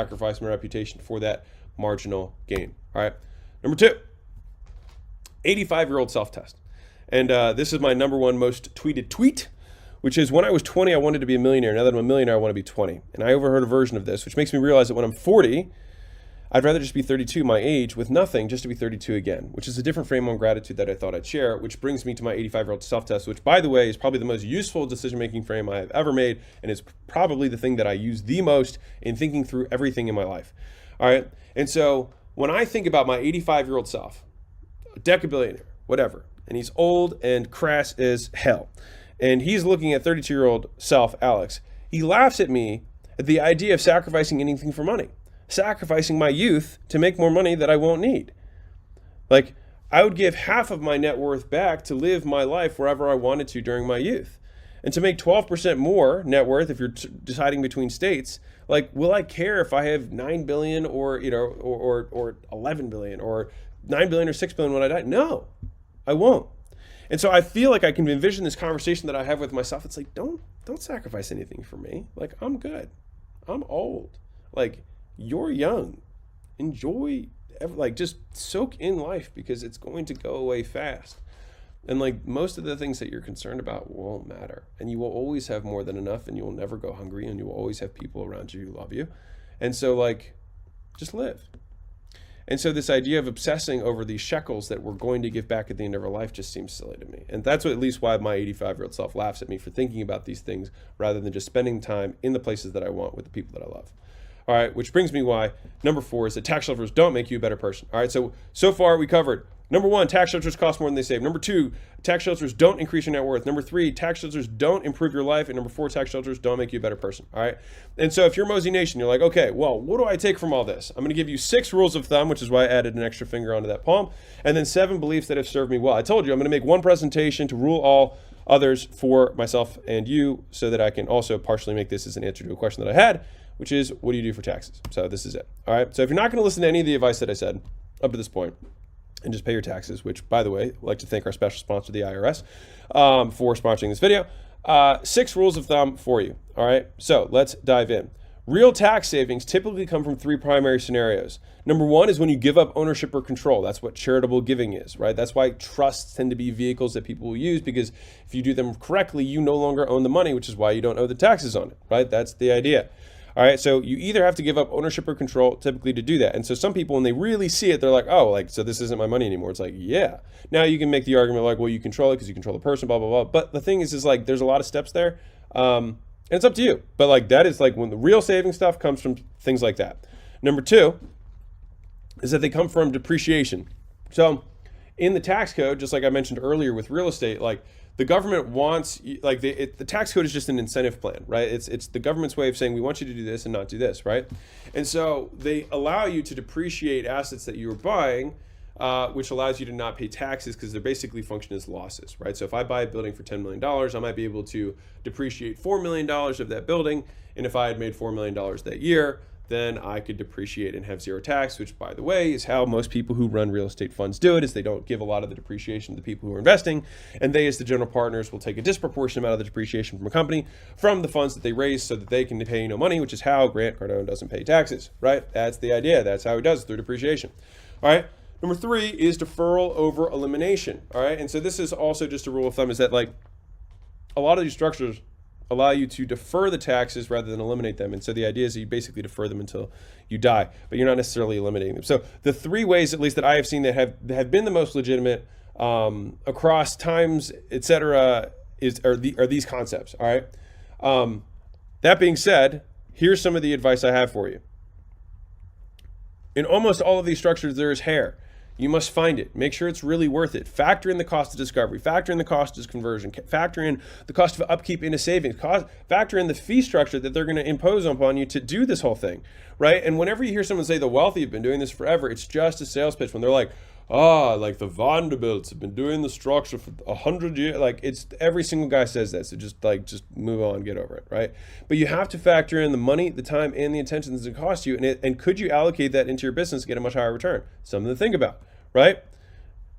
sacrifice my reputation for that marginal gain. All right. Number 2, 85-year-old self-test. And this is my number one most tweeted tweet, which is when I was 20, I wanted to be a millionaire. Now that I'm a millionaire, I want to be 20. And I overheard a version of this, which makes me realize that when I'm 40, I'd rather just be 32, my age, with nothing, just to be 32 again, which is a different frame on gratitude that I thought I'd share, which brings me to my 85-year-old self-test, which, by the way, is probably the most useful decision-making frame I have ever made, and is probably the thing that I use the most in thinking through everything in my life. All right? And so when I think about my 85-year-old self, a decabillionaire, whatever, and he's old and crass as hell, and he's looking at 32-year-old self, Alex, he laughs at me at the idea of sacrificing anything for money. Sacrificing my youth to make more money that I won't need. Like, I would give half of my net worth back to live my life wherever I wanted to during my youth. And to make 12% more net worth, if you're deciding between states, like, will I care if I have 9 billion or 11 billion or 9 billion or 6 billion when I die? No, I won't. And so I feel like I can envision this conversation that I have with myself. It's like, don't sacrifice anything for me. Like, I'm good. I'm old. Like, you're young. Enjoy, just soak in life, because it's going to go away fast. And like, most of the things that you're concerned about won't matter. And you will always have more than enough, and you will never go hungry, and you will always have people around you who love you. And so like, just live. And so this idea of obsessing over these shekels that we're going to give back at the end of our life just seems silly to me. And that's at least why my 85-year-old self laughs at me for thinking about these things rather than just spending time in the places that I want with the people that I love. All right, which brings me why number 4 is that tax shelters don't make you a better person. All right, so far we covered number 1, tax shelters cost more than they save. Number 2, tax shelters don't increase your net worth. Number 3, tax shelters don't improve your life. And number 4, tax shelters don't make you a better person. All right, and so if you're Hormozi Nation, you're like, okay, well, what do I take from all this? I'm going to give you 6 rules of thumb, which is why I added an extra finger onto that palm, and then 7 beliefs that have served me well. I told you I'm going to make one presentation to rule all others for myself and you, so that I can also partially make this as an answer to a question that I had, which is, what do you do for taxes? So this is it. All right. So if you're not going to listen to any of the advice that I said up to this point, and just pay your taxes, which, by the way, I'd like to thank our special sponsor, the IRS, for sponsoring this video. 6 rules of thumb for you. All right. So let's dive in. Real tax savings typically come from 3 primary scenarios. Number 1 is when you give up ownership or control. That's what charitable giving is, right? That's why trusts tend to be vehicles that people will use, because if you do them correctly, you no longer own the money, which is why you don't owe the taxes on it, right? That's the idea. All right, so you either have to give up ownership or control typically to do that. And so some people, when they really see it, they're like, oh, like, so this isn't my money anymore. It's like, yeah. Now you can make the argument like, well, you control it because you control the person, blah, blah, blah. But the thing is like, there's a lot of steps there. And it's up to you. But like, that is like when the real saving stuff comes from things like that. Number 2 is that they come from depreciation. So in the tax code, just like I mentioned earlier with real estate, like, the government wants, like, the tax code is just an incentive plan, right? It's the government's way of saying, we want you to do this and not do this, right? And so they allow you to depreciate assets that you are buying, which allows you to not pay taxes, because they're basically function as losses, right? So if I buy a building for $10 million, I might be able to depreciate $4 million of that building. And if I had made $4 million that year, then I could depreciate and have 0 tax, which, by the way, is how most people who run real estate funds do it, is they don't give a lot of the depreciation to the people who are investing, and they, as the general partners, will take a disproportionate amount of the depreciation from a company from the funds that they raise so that they can pay no money, which is how Grant Cardone doesn't pay taxes, right? That's the idea. That's how he does it, through depreciation. All right. Number 3 is deferral over elimination. All right. And so this is also just a rule of thumb, is that like a lot of these structures allow you to defer the taxes rather than eliminate them. And so the idea is that you basically defer them until you die, but you're not necessarily eliminating them. So the 3 ways, at least, that I have seen that have been the most legitimate across times, et cetera, are these concepts. All right. That being said, here's some of the advice I have for you. In almost all of these structures, there is hair. You must find it. Make sure it's really worth it. Factor in the cost of discovery. Factor in the cost of conversion. Factor in the cost of upkeep into savings. Factor in the fee structure that they're going to impose upon you to do this whole thing, right? And whenever you hear someone say the wealthy have been doing this forever, it's just a sales pitch. When they're like, like the Vanderbilts have been doing the structure for 100 years. Like, it's every single guy says that. So just move on, get over it, right? But you have to factor in the money, the time, and the attention that it costs you. And could you allocate that into your business to get a much higher return? Something to think about, right?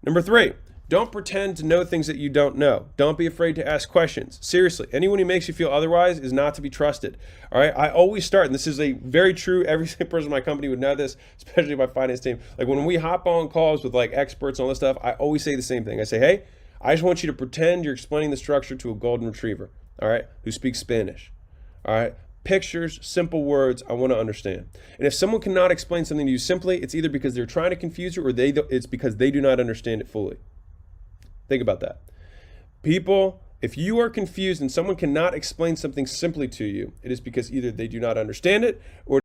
Number 3, Don't pretend to know things that you don't know. Don't be afraid to ask questions. Seriously, anyone who makes you feel otherwise is not to be trusted. All right, I always start, and this is a very true, every single person in my company would know this, especially my finance team. Like when we hop on calls with like experts and all this stuff, I always say the same thing. I say, hey, I just want you to pretend you're explaining the structure to a golden retriever, all right, who speaks Spanish. All right, pictures, simple words, I want to understand. And if someone cannot explain something to you simply, it's either because they're trying to confuse you or it's because they do not understand it fully. Think about that. People, if you are confused and someone cannot explain something simply to you, it is because either they do not understand it or